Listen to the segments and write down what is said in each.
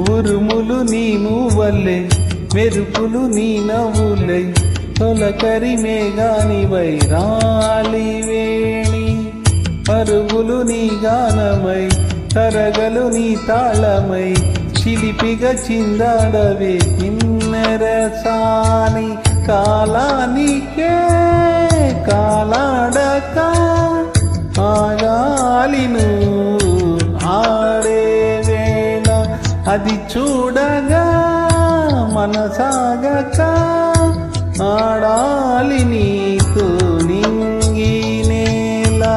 ఉరుములు నీ మూవల్లే మెరుపులు నీ నవ్వులై తొలకరి మేఘానివై రాలివేణి పరుగులు నీ గానమై తరగలు నీ తాళమై చిలిపిగా చిందాడవే కిన్నెరసాని కాలానికే కాలాడక ఆగాలిను ఆడే వేళ అది చూడగా మనసాగక ఆడాలి నీతో నింగి నేలా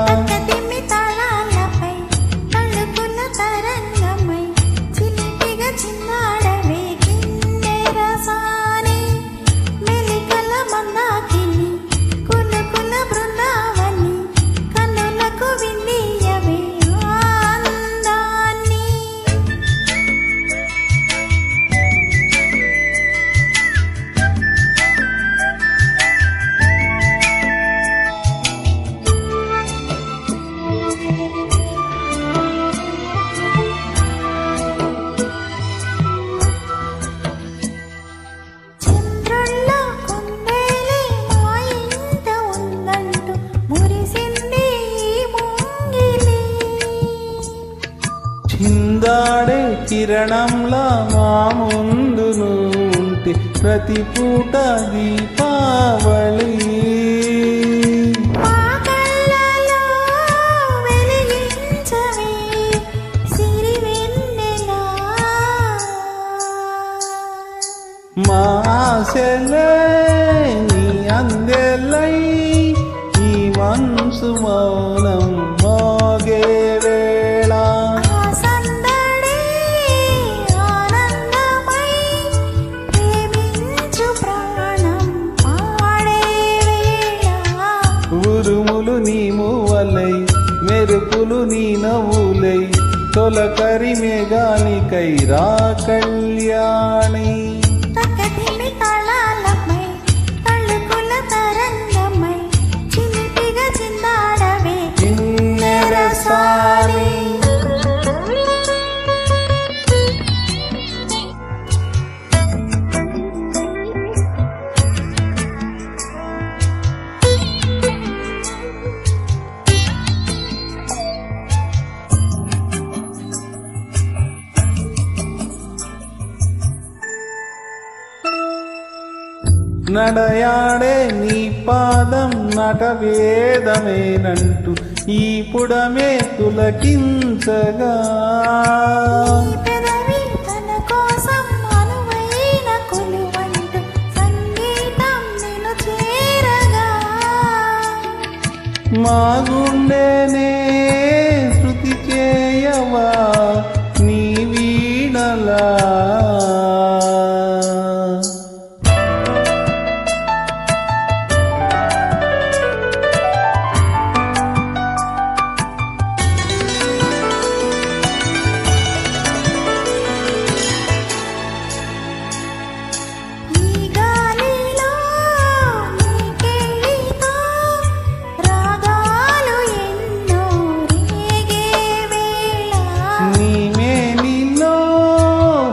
చిందాడే కిరణంలా మా ముందు నుండి ప్రతి పూట దీపావళి మా ఆశలే నీ అందెలై ఈ మనసు మౌనం మోగే వేళ ఉరుములు నీ మూవలై మెరుపులు నీ నవ్వులై తొలకరి మేఘానికై రా కళ్యాణి నడయాడే నీ పాదం నటవేదమేనంటూ ఈ పుడమే పులకించగా మా గుండెనే శృతి చేయవా నీ వీణలా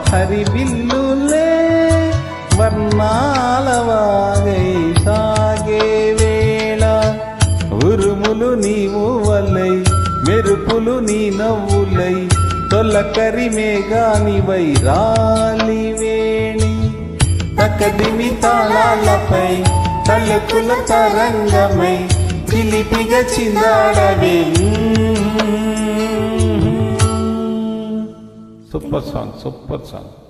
హరిబిల్లులే వర్ణాల వాగై సాగే వేళ ఉరుములు నీవు వలై మెరుపులు నీ నవ్వులై తొలకరి మేఘానివై రాలివేణి తకదిమి తాళాలపై తలుకుల తరంగమై చిలిపిగా చిందాడవే సూపర్ సాంగ్